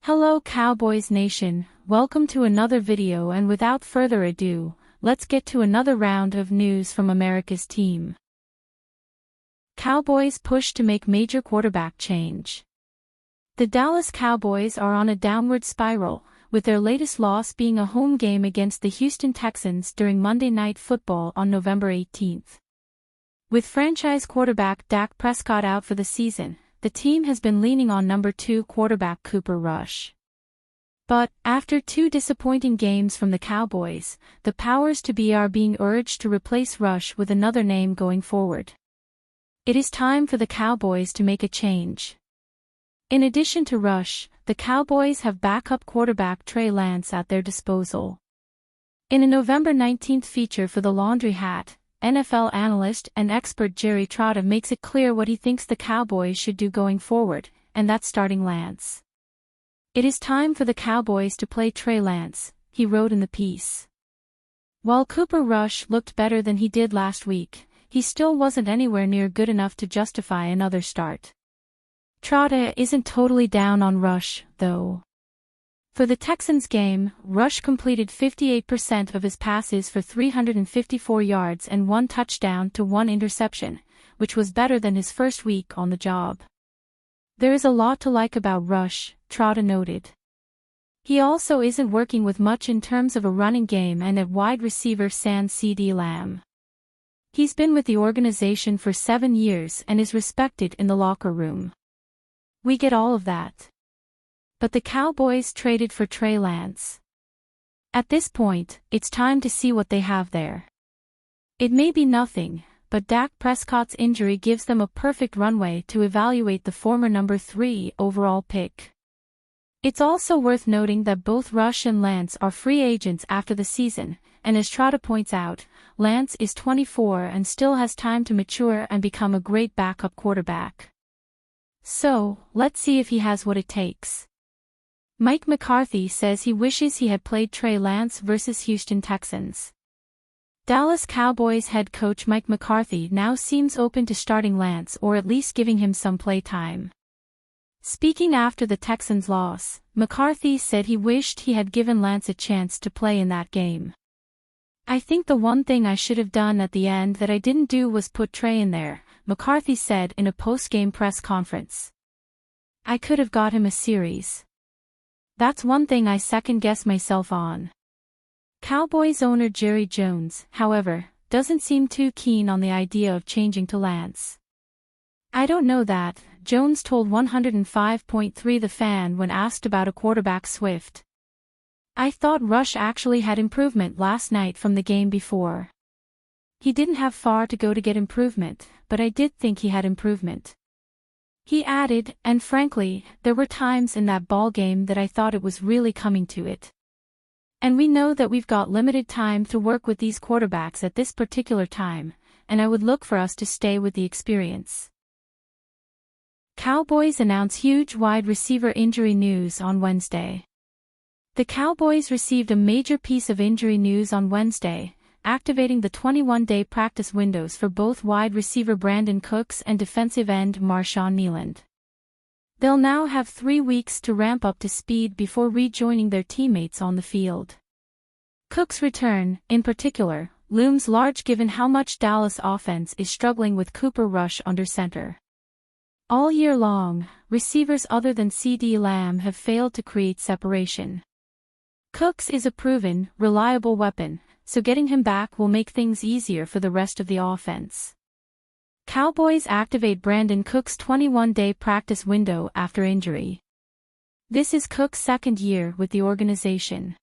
Hello Cowboys Nation, welcome to another video, and without further ado, let's get to another round of news from America's team. Cowboys push to make major quarterback change. The Dallas Cowboys are on a downward spiral, with their latest loss being a home game against the Houston Texans during Monday Night Football on November 18th. With franchise quarterback Dak Prescott out for the season, the team has been leaning on number 2 quarterback Cooper Rush. But, after 2 disappointing games from the Cowboys, the powers to be are being urged to replace Rush with another name going forward. It is time for the Cowboys to make a change. In addition to Rush, the Cowboys have backup quarterback Trey at their disposal. In a November 19th feature for the Laundry Hat, NFL analyst and expert Jerry Trotta makes it clear what he thinks the Cowboys should do going forward, and that's starting Lance. It is time for the Cowboys to play Trey Lance, he wrote in the piece. While Cooper Rush looked better than he did last week, he still wasn't anywhere near good enough to justify another start. Trotta isn't totally down on Rush, though. For the Texans game, Rush completed 58% of his passes for 354 yards and 1 touchdown to 1 interception, which was better than his first week on the job. There is a lot to like about Rush, Trotta noted. He also isn't working with much in terms of a running game and at wide receiver CeeDee Lamb. He's been with the organization for 7 years and is respected in the locker room. We get all of that. But the Cowboys traded for Trey Lance. At this point, it's time to see what they have there. It may be nothing, but Dak Prescott's injury gives them a perfect runway to evaluate the former number 3 overall pick. It's also worth noting that both Rush and Lance are free agents after the season, and as Trotta points out, Lance is 24 and still has time to mature and become a great backup quarterback. So, let's see if he has what it takes. Mike McCarthy says he wishes he had played Trey Lance versus Houston Texans. Dallas Cowboys head coach Mike McCarthy now seems open to starting Lance or at least giving him some play time. Speaking after the Texans' loss, McCarthy said he wished he had given Lance a chance to play in that game. "I think the one thing I should have done at the end that I didn't do was put Trey in there," McCarthy said in a post-game press conference. "I could have got him a series. That's one thing I second-guess myself on." Cowboys owner Jerry Jones, however, doesn't seem too keen on the idea of changing to Lance. "I don't know that," Jones told 105.3 The Fan when asked about a quarterback Swift. "I thought Rush actually had improvement last night from the game before. He didn't have far to go to get improvement, but I did think he had improvement." He added, "And frankly, there were times in that ball game that I thought it was really coming to it. And we know that we've got limited time to work with these quarterbacks at this particular time, and I would look for us to stay with the experience." Cowboys announce huge wide receiver injury news on Wednesday. The Cowboys received a major piece of injury news on Wednesday, activating the 21-day practice windows for both wide receiver Brandon Cooks and defensive end Marshawn Kneeland. They'll now have 3 weeks to ramp up to speed before rejoining their teammates on the field. Cook's return, in particular, looms large given how much Dallas offense is struggling with Cooper Rush under center. All year long, receivers other than CeeDee Lamb have failed to create separation. Cooks is a proven, reliable weapon, so getting him back will make things easier for the rest of the offense. Cowboys activate Brandon Cooks' 21-day practice window after injury. This is Cook's 2nd year with the organization.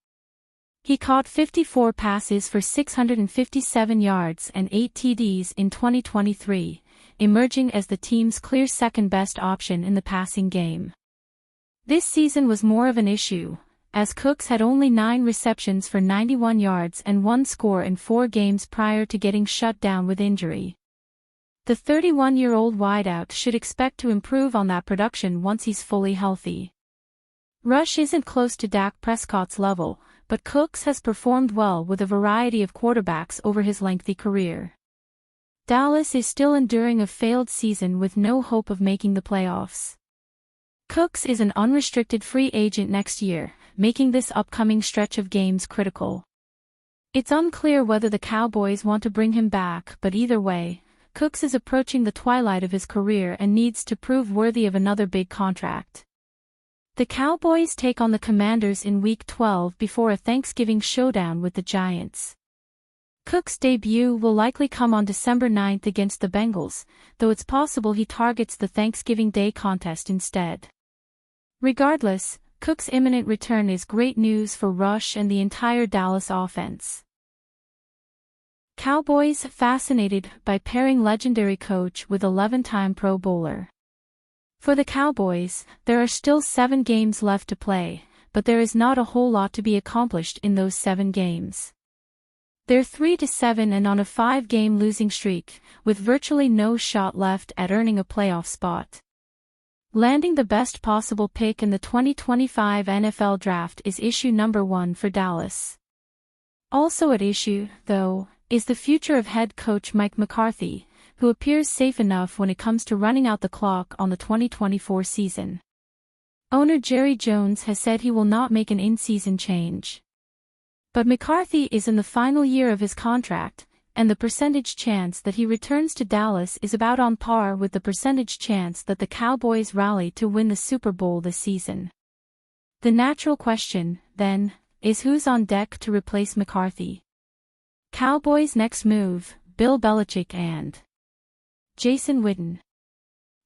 He caught 54 passes for 657 yards and 8 TDs in 2023, emerging as the team's clear second-best option in the passing game. This season was more of an issue, as Cooks had only 9 receptions for 91 yards and 1 score in 4 games prior to getting shut down with injury. The 31-year-old wideout should expect to improve on that production once he's fully healthy. Rush isn't close to Dak Prescott's level, but Cooks has performed well with a variety of quarterbacks over his lengthy career. Dallas is still enduring a failed season with no hope of making the playoffs. Cooks is an unrestricted free agent next year, making this upcoming stretch of games critical. It's unclear whether the Cowboys want to bring him back, but either way, Cooks is approaching the twilight of his career and needs to prove worthy of another big contract. The Cowboys take on the Commanders in Week 12 before a Thanksgiving showdown with the Giants. Cook's debut will likely come on December 9th against the Bengals, though it's possible he targets the Thanksgiving Day contest instead. Regardless, Cook's imminent return is great news for Rush and the entire Dallas offense. Cowboys fascinated by pairing legendary coach with 11-time Pro Bowler. For the Cowboys, there are still 7 games left to play, but there is not a whole lot to be accomplished in those 7 games. They're 3-7 and on a 5-game losing streak, with virtually no shot left at earning a playoff spot. Landing the best possible pick in the 2025 NFL Draft is issue number 1 for Dallas. Also at issue, though, is the future of head coach Mike McCarthy, who appears safe enough when it comes to running out the clock on the 2024 season. Owner Jerry Jones has said he will not make an in-season change. But McCarthy is in the final year of his contract, and the percentage chance that he returns to Dallas is about on par with the percentage chance that the Cowboys rally to win the Super Bowl this season. The natural question, then, is who's on deck to replace McCarthy? Cowboys' next move, Bill Belichick and Jason Witten.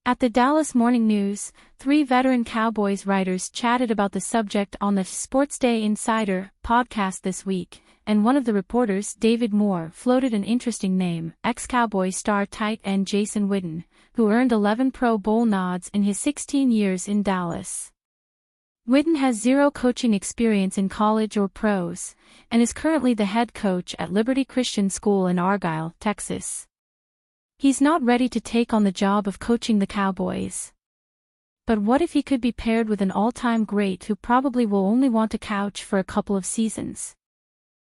At the Dallas Morning News, 3 veteran Cowboys writers chatted about the subject on the Sports Day Insider podcast this week, and one of the reporters, David Moore, floated an interesting name, ex-Cowboy star tight end Jason Witten, who earned 11 Pro Bowl nods in his 16 years in Dallas. Witten has 0 coaching experience in college or pros, and is currently the head coach at Liberty Christian School in Argyle, Texas. He's not ready to take on the job of coaching the Cowboys. But what if he could be paired with an all-time great who probably will only want to couch for a couple of seasons?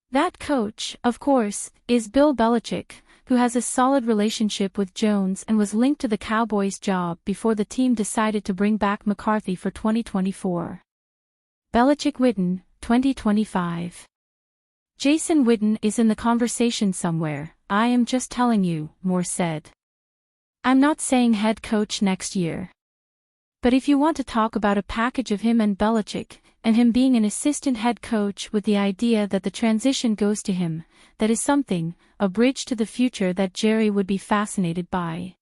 That coach, of course, is Bill Belichick, who has a solid relationship with Jones and was linked to the Cowboys' job before the team decided to bring back McCarthy for 2024. Belichick-Witten, 2025. Jason Witten is in the conversation somewhere, I am just telling you, Moore said. I'm not saying head coach next year. But if you want to talk about a package of him and Belichick, and him being an assistant head coach with the idea that the transition goes to him, that is something, a bridge to the future that Jerry would be fascinated by.